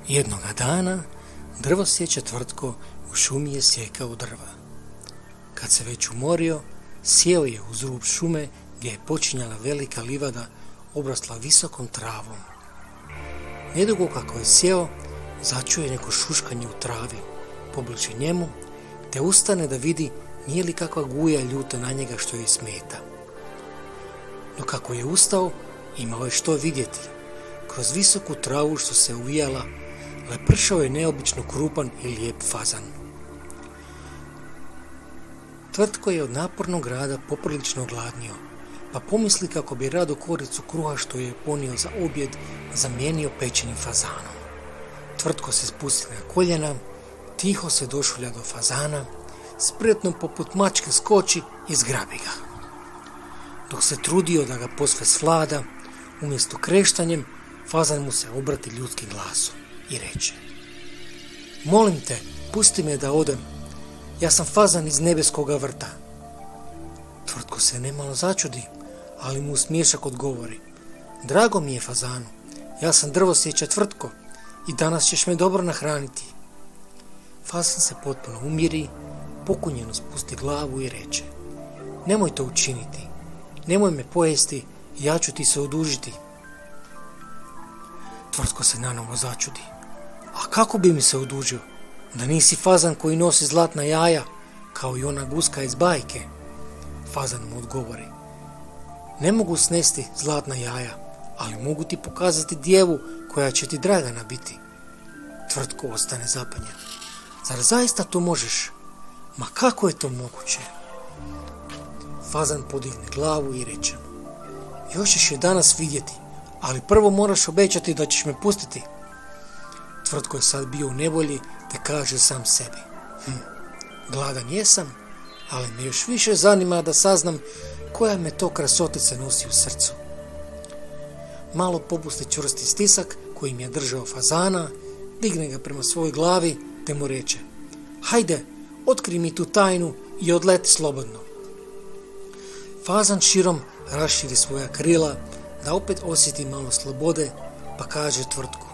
Jednoga dana drvosjeća Tvrtko u šumi je sjekao drva. Kad se već umorio, sjeo je uz rub šume gdje je počinjala velika livada obrasla visokom travom. Nedugo kako je sjeo, začuje neko šuškanje u travi pobliže njemu, te ustane da vidi nije li kakva guja ljuta na njega što joj smeta. No kako je ustao, imao je što vidjeti. Kroz visoku travu što se uvijala, lepršao je neobično krupan i lijep fazan. Tvrtko je od napornog rada poprilično gladnio, pa pomisli kako bi rado koricu kruha što je ponio za objed zamijenio pečenim fazanom. Tvrtko se spusti na koljena, tiho se došulja do fazana, spretno poput mačke skoči i zgrabi ga. Dok se trudio da ga posve svlada, umjesto kreštanjem, fazan mu se obrati ljudskim glasom i reče: "Molim te, pusti me da odem, ja sam fazan iz nebeskoga vrta." Tvrtko se nemalo začudi, ali mu smiješak odgovori: "Drago mi je, fazanu, ja sam drvosjeća Tvrtko i danas ćeš me dobro nahraniti." Fazan se potpuno umiri, pokunjeno spusti glavu i reče: "Nemoj to učiniti, nemoj me pojesti, ja ću ti se odužiti." Tvrtko se nanovo začudi: "A kako bi mi se odužio, da nisi fazan koji nosi zlatna jaja, kao i ona guska iz bajke?" Fazan mu odgovori: "Ne mogu snesti zlatna jaja, ali mogu ti pokazati djevu koja će ti dragana biti." Tvrtko ostane zapanjen: "Zar zaista to možeš? Ma kako je to moguće?" Fazan podigne glavu i reče: "Još ćeš je danas vidjeti, ali prvo moraš obećati da ćeš me pustiti." Tvrtko je sad bio u nevolji te kaže sam sebi: "Gladan jesam, ali me još više zanima da saznam koja me to krasotica nosi u srcu." Malo popusti čvrsti stisak kojim je držao fazana, digne ga prema svojoj glavi te mu reče: "Hajde, otkrij mi tu tajnu i odleti slobodno." Fazan širom raširi svoja krila da opet osjeti malo slobode, pa kaže Tvrtku: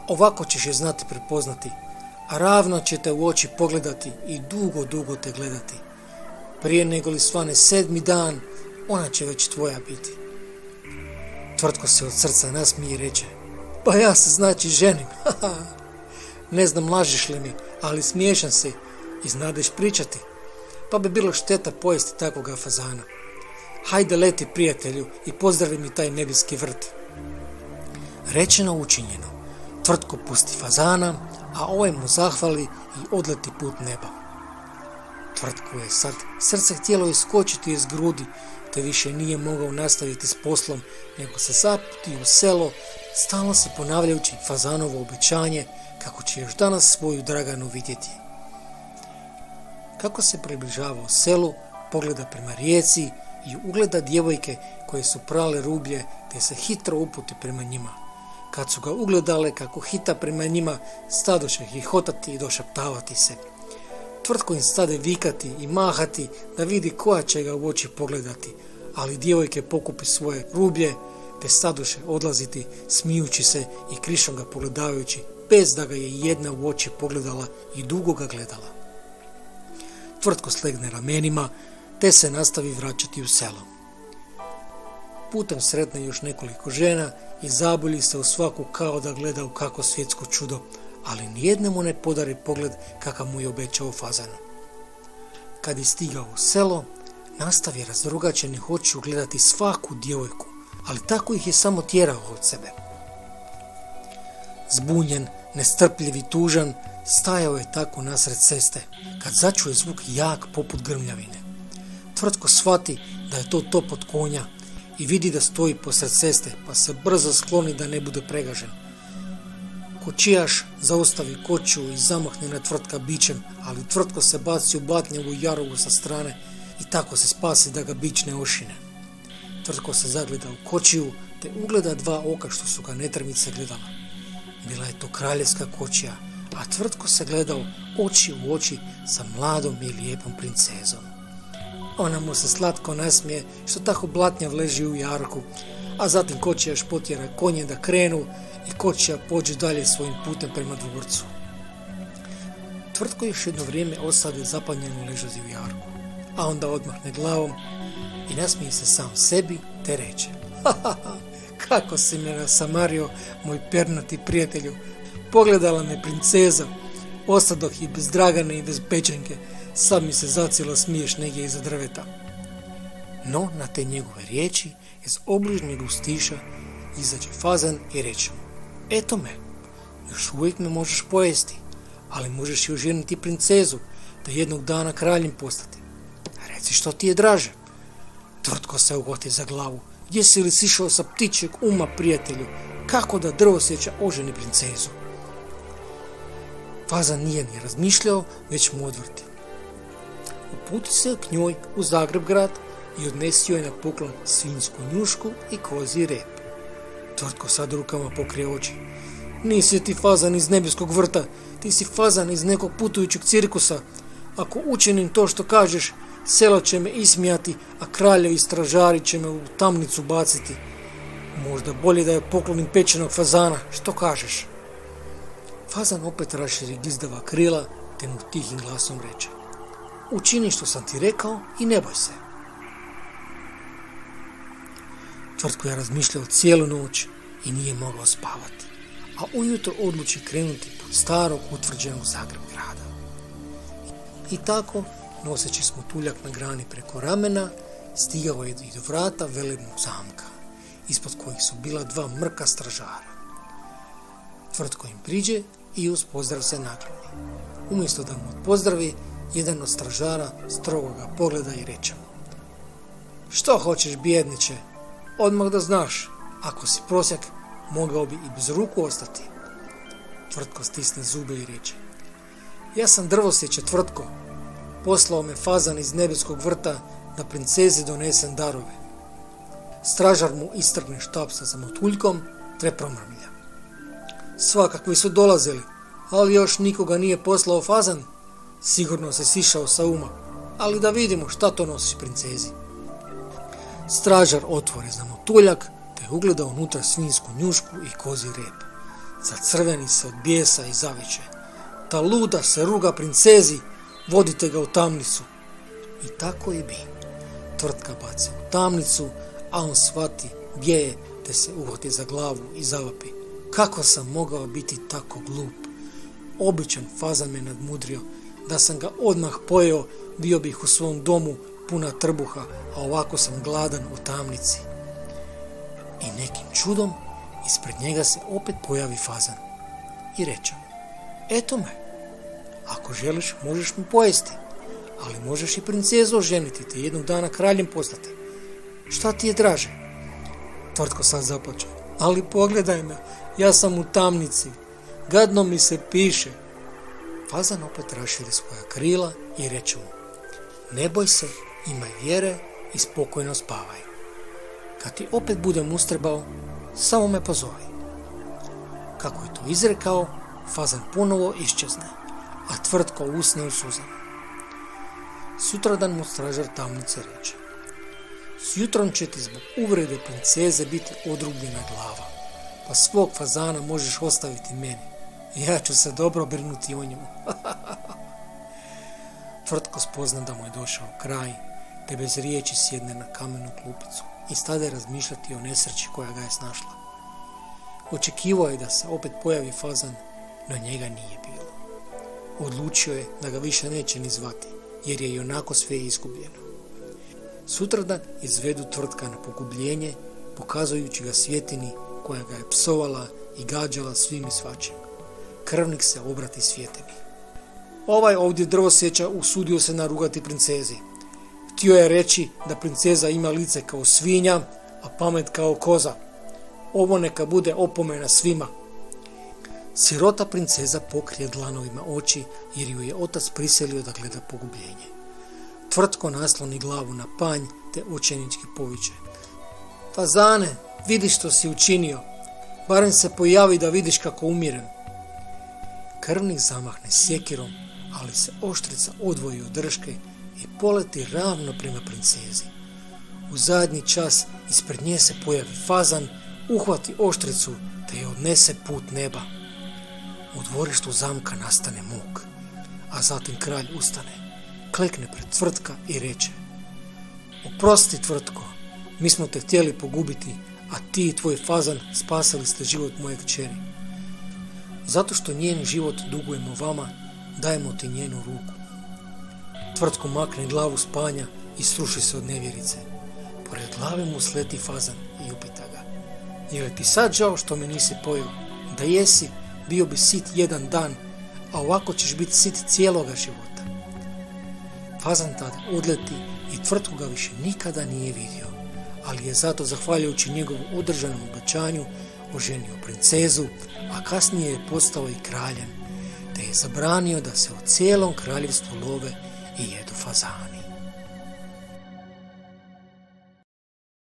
"Ovako ćeš je znati prepoznati, a ravno će te u oči pogledati i dugo, dugo te gledati. Prije nego li svane 7. dan, ona će već tvoja biti." Tvrtko se od srca nasmije i reče: "Pa ja se znači ženim, ne znam lažeš li mi, ali smiješan si i znadeš pričati, pa bi bilo šteta pojesti takvoga fazana. Hajde leti, prijatelju, i pozdravi mi taj nebeski vrt." Rečeno učinjeno, Tvrtko pusti fazana, a ovaj mu zahvali i odleti put neba. Tvrtko je sad srce htjelo iskočiti iz grudi, te više nije mogao nastaviti s poslom, nego se zaputi u selo, stalno se ponavljajući fazanovo obećanje kako će još danas svoju draganu vidjeti. Kako se približavao selu, pogleda prema rijeci i ugleda djevojke koje su prale rublje, te se hitro uputi prema njima. Kad su ga ugledale kako hita prema njima, stadoše hihotati i došaptavati se. Tvrtko im stade vikati i mahati da vidi koja će ga u oči pogledati, ali djevojke pokupi svoje rublje, te stadoše odlaziti smijući se i krišom ga pogledavajući, bez da ga je jedna u oči pogledala i dugo ga gledala. Tvrtko slegne ramenima, te se nastavi vraćati u selo. Putem sretne još nekoliko žena i zabulji se u svaku kao da gleda u kako svjetsko čudo, ali nijedne mu ne podari pogled kakav mu je obećao fazan. Kad je stigao u selo, nastavi razdrugačenih očiju gledati svaku djevojku, ali tako ih je samo tjerao od sebe. Zbunjen, nestrpljiv i tužan, stajao je tako nasred ceste, kad začuje zvuk jak poput grmljavine. Tvrtko shvati da je to top od konja i vidi da stoji posred ceste, pa se brzo skloni da ne bude pregažen. Kočijaš zaustavi kočiju i zamahne na Tvrtka bičem, ali Tvrtko se baci u batnjavu jarovu sa strane i tako se spasi da ga bič ne ošine. Tvrtko se zagleda u kočiju te ugleda 2 oka što su ga netrmice gledala. Bila je to kraljevska kočija, a Tvrtko se gledao oči u oči sa mladom i lijepom princezom. Ona mu se slatko nasmije što tako blatnjav leži u jarku, a zatim kočija potjera konje da krenu i kočija pođe dalje svojim putem prema dvorcu. Tvrtko još jedno vrijeme ostade zapanjeno ležazi u jarku, a onda odmahne glavom i nasmije se sam sebi te reče: kako si me nasamario, moj pernati prijatelju, pogledala me princeza, ostadoh i bez Dragane i bez pečenke, sad mi se zacijelo smiješ negdje iza drveta. No, na te njegove riječi iz obližnjeg gustiša izađe fazan i reče mu: eto me, još uvijek me možeš pojesti, ali možeš i oženiti princezu, da jednog dana kraljem postati. Reci što ti je draže. Tvrtko se uhvati za glavu: jesi li sišao sa ptičjeg uma, prijatelju, kako da drvosjeća oženi princezu? Fazan nije ni razmišljao, već mu odvrti: uputi se k njoj u Zagreb grad i odnesio je na poklon svinjsku njušku i kozji rep. Tvrtko sad rukama pokrije oči: nisi ti fazan iz nebeskog vrta, ti si fazan iz nekog putujućeg cirkusa. Ako učinim to što kažeš, selo će me ismijati, a kraljevi stražari će me u tamnicu baciti. Možda bolje da je poklonim pečenog fazana, što kažeš? Fazan opet raširi gizdava krila, te mu tihim glasom reče: učini što sam ti rekao i ne boj se. Tvrtko je razmišljao cijelu noć i nije mogao spavati, a ujutro odluči krenuti put starog utvrđenog Zagreb grada. I tako, noseći smotuljak na grani preko ramena, stigao je i do vrata velebnog zamka, ispod kojih su bila dva mrka stražara. Tvrtko im priđe i uz pozdrav se nakloni. Umjesto da mu pozdravi, jedan od stražara strogo ga pogleda i reče mu: što hoćeš, bjedniče? Odmah da znaš, ako si prosjak, mogao bi i bez ruku ostati. Tvrtko stisne zube i reče: ja sam drvosjeća Tvrtko, poslao me fazan iz nebeskog vrta da princezi donesem darove. Stražar mu istrgne štap sa zamotuljkom te promrmlja: svakakvi su dolazili, ali još nikoga nije poslao fazan. Sigurno se sišao sa uma, ali da vidimo šta to nosi princezi. Stražar otvore zamotuljak te ugleda unutra svinjsku njušku i kozji rep. Zacrveni se od bijesa i zaviče: ta luda se ruga princezi, vodite ga u tamnicu. I tako i bi. Tvrtka baci u tamnicu, a on shvati, bjeje te se uhvati za glavu i zavapi: kako sam mogao biti tako glup? Običan fazan me nadmudrio, da sam ga odmah pojeo, bio bih u svom domu puna trbuha, a ovako sam gladan u tamnici. I nekim čudom ispred njega se opet pojavi fazan i reče: eto me, ako želiš možeš mu pojesti, ali možeš i princezu oženiti te jednog dana kraljem postati. Šta ti je draže? Tvrtko sad zaplače: ali pogledaj me, ja sam u tamnici, gadno mi se piše. Fazan opet raširi svoja krila i reče mu: ne boj se, imaj vjere i spokojno spavaj. Kad ti opet budem ustrebao, samo me pozovi. Kako je to izrekao, fazan ponovo iščezne, a Tvrtko usne u suzama. Sutradan mu stražar tamnice reče: s jutrom će ti zbog uvrede princeze biti odrubljena glava, pa svog fazana možeš ostaviti meni. Ja ću se dobro brinuti o njemu. Tvrtko spozna da mu je došao kraj, te bez riječi sjedne na kamenu klupicu i stade razmišljati o nesreći koja ga je snašla. Očekivao je da se opet pojavi fazan, no njega nije bilo. Odlučio je da ga više neće ni zvati, jer je ionako sve izgubljeno. Sutradan izvedu Tvrtka na pogubljenje, pokazujući ga svjetini koja ga je psovala i gađala svim i svačim. Krvnik se obrati svjetini: ovaj ovdje drvosjeća usudio se narugati princezi. Htio je reći da princeza ima lice kao svinja, a pamet kao koza. Ovo neka bude opomena svima. Sirota princeza pokrije dlanovima oči, jer ju je otac prisilio da gleda pogubljenje. Tvrtko nasloni glavu na panj te učenički poviče: fazane, vidi što si učinio, barem se pojavi da vidiš kako umirem. Krvnik zamahne sjekirom, ali se oštrica odvoji od drške i poleti ravno prema princezi. U zadnji čas ispred nje se pojavi fazan, uhvati oštricu te je odnese put neba. U dvorištu zamka nastane muk, a zatim kralj ustane, klekne pred Tvrtka i reče: oprosti, Tvrtko, mi smo te htjeli pogubiti, a ti i tvoj fazan spasili ste život moje kćeri. Zato što njen život dugujemo vama, dajemo ti njenu ruku. Tvrtko makne glavu s panja i sruši se od nevjerice. Pored glave mu sleti fazan i upita ga: je li ti sad žao što me nisi pojeo? Da jesi, bio bi sit jedan dan, a ovako ćeš biti sit cijeloga života. Fazan tada odleti i Tvrtko ga više nikada nije vidio, ali je zato, zahvaljujući njegovu održanom obećanju, oženio princezu, a kasnije je postao i kraljem, te je zabranio da se u cijelom kraljevstvu love i jedu fazani.